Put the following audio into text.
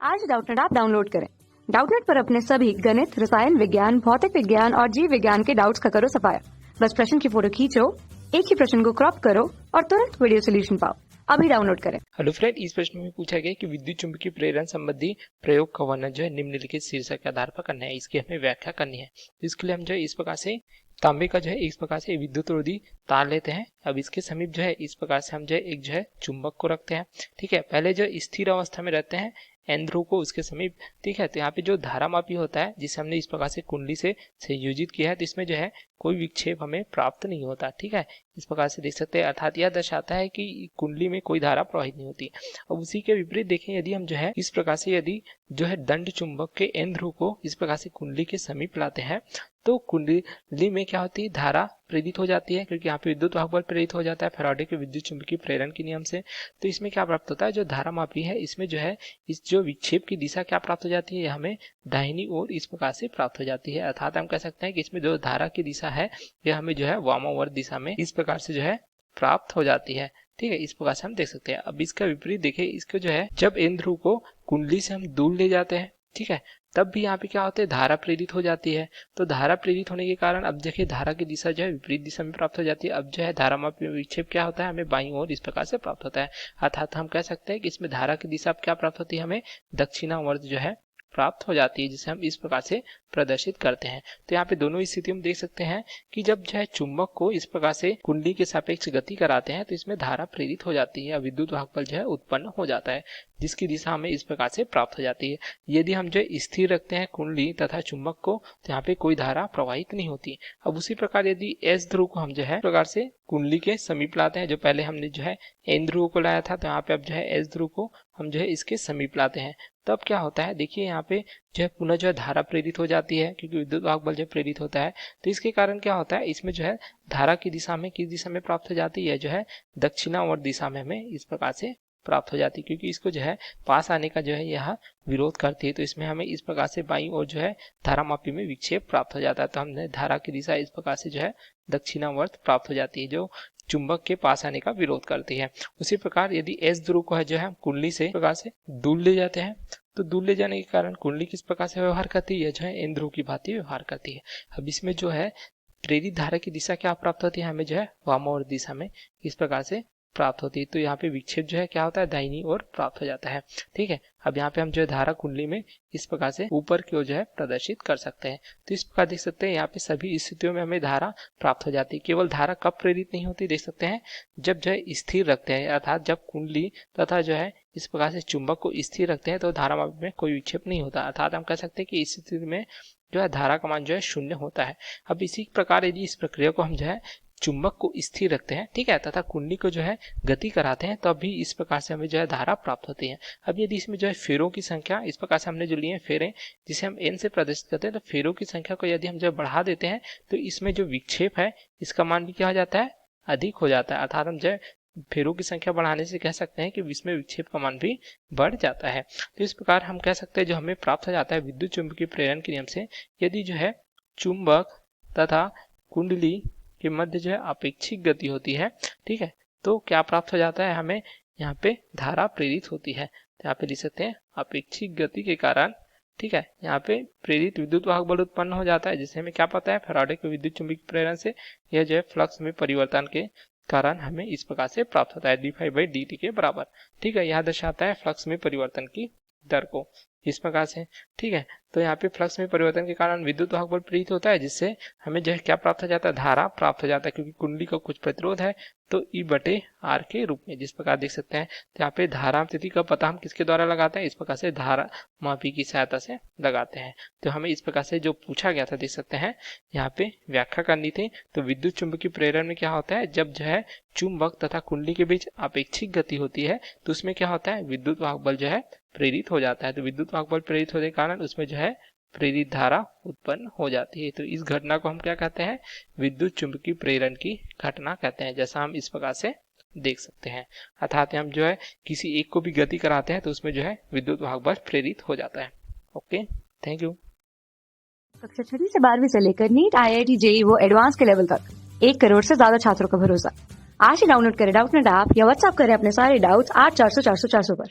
आज Doubtnut app download करें। Doubtnut पर अपने सभी गणित, रसायन विज्ञान, भौतिक विज्ञान और जीव विज्ञान के डाउट्स का करो सफाया। बस प्रश्न की फोटो खींचो, एक ही प्रश्न को क्रॉप करो और तुरंत वीडियो सोल्यूशन पाओ। अभी डाउनलोड करें। हेलो फ्रेंड, इस प्रश्न में पूछा गया कि विद्युत चुंबकीय प्रेरण संबंधी प्रयोग का वर्णन जो है निम्नलिखित शीर्षक के आधार पर करना है। इसकी हमें व्याख्या करनी है। इसके लिए हम जो है इस प्रकार से तांबे का जो है इस प्रकार से विद्युत रोधी तार लेते हैं। अब इसके समीप जो है इस प्रकार से हम जो है एक जो है चुंबक को रखते हैं। ठीक है, पहले जो स्थिर अवस्था में रहते हैं एन ध्रुव को उसके समीप। ठीक है, तो यहाँ पे जो धारामापी होता है जिसे हमने इस प्रकार से कुंडली से संयोजित किया है, तो इसमें जो है कोई विक्षेप हमें प्राप्त नहीं होता। ठीक है, इस प्रकार से देख सकते हैं, अर्थात यह दर्शाता है कि कुंडली में कोई धारा प्रवाहित नहीं होती। अब उसी के विपरीत देखें, यदि हम जो है इस प्रकार से यदि जो है दंड चुंबक के एन ध्रुव को इस प्रकार से कुंडली के समीप लाते हैं, तो कुंडली में क्या होती है, धारा प्रेरित हो जाती है, क्योंकि यहाँ पे विद्युत वाहक बल प्रेरित हो जाता है फैराडे के विद्युत चुंबकीय प्रेरण के नियम से। तो इसमें क्या प्राप्त होता है, जो धारामापी है इसमें जो है इस जो विक्षेप की दिशा क्या प्राप्त हो जाती है, यह हमें दाहिनी ओर इस प्रकार से प्राप्त हो जाती है। अर्थात हम कह सकते हैं कि इसमें जो धारा की दिशा है यह हमें जो है वामावर्त दिशा में इस प्रकार से जो है प्राप्त हो जाती है। ठीक है, इस प्रकार से हम देख सकते हैं। अब इसका विपरीत देखें, इसको जो है जब एन ध्रुव को कुंडली से हम दूर ले जाते हैं, ठीक है, तब भी यहाँ पे क्या होता है, धारा प्रेरित हो जाती है। तो धारा प्रेरित होने के कारण अब देखिए धारा की दिशा जो है विपरीत दिशा में प्राप्त हो जाती है। अब जो है धारामापी विक्षेप क्या होता है, हमें बाईं ओर इस प्रकार से प्राप्त होता है। अर्थात हम कह सकते हैं कि इसमें धारा की दिशा क्या प्राप्त होती है, हमें दक्षिणावर्त जो है प्राप्त हो जाती है, जिसे हम इस प्रकार से प्रदर्शित करते हैं। तो यहाँ पे दोनों स्थितियों में देख सकते हैं कि जब जो है चुंबक को इस प्रकार से कुंडली के सापेक्ष गति कराते हैं, तो इसमें धारा प्रेरित हो जाती है, विद्युत वाहक बल जो है उत्पन्न हो जाता है, जिसकी दिशा हमें इस प्रकार से प्राप्त हो जाती है। यदि हम जो स्थिर रखते हैं कुंडली तथा चुंबक को, तो यहाँ पे कोई धारा प्रवाहित नहीं होती। अब उसी प्रकार यदि एस ध्रुव को हम जो है प्रकार से कुंडली के समीप लाते हैं, जो पहले हमने जो है एन ध्रुव को लाया था, तो यहाँ पे अब जो है एस ध्रुव को हम जो है इसके समीप लाते हैं, तब क्या होता है, देखिए यहाँ पे जो है पुनः जो है धारा प्रेरित हो जाती है, क्योंकि विद्युत वाहक बल जो प्रेरित होता है। तो इसके कारण क्या होता है, इसमें जो है धारा की दिशा में किस दिशा में प्राप्त हो जाती है, जो है दक्षिणावर्त दिशा में हमें इस प्रकार से प्राप्त हो जाती है, क्योंकि इसको जो है पास आने का जो है यह विरोध करती है। तो इसमें हमें इस प्रकार से बाईं ओर जो है धारामापी में विक्षेप प्राप्त हो जाता है। तो हमने धारा की दिशा इस प्रकार से जो है दक्षिणावर्त प्राप्त हो जाती है, जो चुंबक के पास आने का विरोध करती है। उसी प्रकार यदि एस ध्रुव को है जो है कुंडली से प्रकार से दूर ले जाते हैं, तो दूर ले जाने के कारण कुंडली किस प्रकार से व्यवहार करती है, जो है एन ध्रुव की भांति व्यवहार करती है। अब इसमें जो है प्रेरित धारा की दिशा क्या प्राप्त होती है, हमें जो है वामावर्त दिशा में इस प्रकार से प्राप्त होती है। तो यहाँ पे विक्षेप जो है क्या होता है, दाहिनी ओर प्राप्त हो जाता है। ठीक है, अब यहाँ पे हम जो है धारा कुंडली में इस प्रकार से ऊपर की ओर जो है प्रदर्शित कर सकते हैं। तो इस प्रकार देख सकते हैं यहाँ पे सभी स्थितियों में हमें धारा प्राप्त हो जाती है। केवल धारा कब प्रेरित नहीं होती, देख सकते हैं जब जो है स्थिर रखते हैं, अर्थात जब कुंडली तथा जो है इस प्रकार से चुंबक को स्थिर रखते हैं, तो धारामापी में कोई विक्षेप नहीं होता। अर्थात हम कह सकते हैं कि इस स्थिति में जो है धारा का मान जो है शून्य होता है। अब इसी प्रकार यदि इस प्रक्रिया को हम जो है चुंबक को स्थिर रखते हैं, ठीक है, तथा कुंडली को जो है गति कराते हैं, तो भी इस प्रकार से हमें जो है धारा प्राप्त होती है। अब यदि इसमें जो है फेरों की संख्या इस प्रकार से हमने जो लिए फेरे जिसे हम एन से प्रदर्शित करते हैं, तो फेरों की संख्या को यदि हम जो बढ़ा देते हैं, तो इसमें जो विक्षेप है इसका मान भी क्या हो जाता है, अधिक हो जाता है। अर्थात हम जो है फेरों की संख्या बढ़ाने से कह सकते हैं कि इसमें विक्षेप का मान भी बढ़ जाता है। तो इस प्रकार हम कह सकते हैं जो हमें प्राप्त हो जाता है विद्युत चुंबकीय प्रेरण के नियम से, यदि जो है चुंबक तथा कुंडली के मध्य जो है अपेक्षिक गति होती है, ठीक है, तो क्या प्राप्त हो जाता है, हमें यहाँ पे धारा प्रेरित होती है। तो यहाँ पे लिख सकते हैं अपेक्षिक गति के कारण, ठीक है, यहाँ पे प्रेरित विद्युत वाहक बल उत्पन्न हो जाता है, जिससे हमें क्या पता है, फैराडे के विद्युत चुंबकीय प्रेरण से यह जो है फ्लक्स में परिवर्तन के कारण हमें इस प्रकार से प्राप्त होता है d∅dt के बराबर। ठीक है, यह दर्शाता है फ्लक्स में परिवर्तन की दर को इस प्रकार से। ठीक है, तो यहाँ पे फ्लक्स में परिवर्तन के कारण विद्युत वाहक बल प्रेरित होता है, जिससे हमें जो है क्या प्राप्त हो जाता है, धारा प्राप्त हो जाता है, क्योंकि कुंडली का कुछ प्रतिरोध है, तो E/R के रूप में जिस प्रकार देख सकते हैं। तो यहाँ पे धारा स्थिति का पता हम किसके द्वारा लगाते हैं, इस प्रकार से धारा मापी की सहायता से लगाते हैं। तो हमें इस प्रकार से जो पूछा गया था देख सकते हैं, यहाँ पे व्याख्या करनी थी। तो विद्युत चुंबकीय प्रेरण में क्या होता है, जब जो है चुंबक तथा कुंडली के बीच अपेक्षिक गति होती है, तो उसमें क्या होता है, विद्युत वाहक बल जो है प्रेरित हो जाता है। तो विद्युत वाहक बल प्रेरित होने के कारण उसमें जो है प्रेरित धारा उत्पन्न हो जाती है। तो इस घटना को हम क्या कहते हैं, विद्युत चुंबकीय प्रेरण की घटना कहते हैं, जैसा हम इस प्रकार से देख सकते हैं। अर्थात हम जो है किसी एक को भी गति कराते हैं, तो उसमें जो है विद्युत वाहक बल प्रेरित हो जाता है। Okay, thank you. कक्षा 6 से 12वीं से लेकर नीट, IIT, JEE वो एडवांस के लेवल तक 1 करोड़ से ज्यादा छात्रों का भरोसा। आज ही डाउनलोड करें डाउटनेट ऐप या व्हाट्सएप करें अपने सारे डाउट्स 8400 400 400 पर।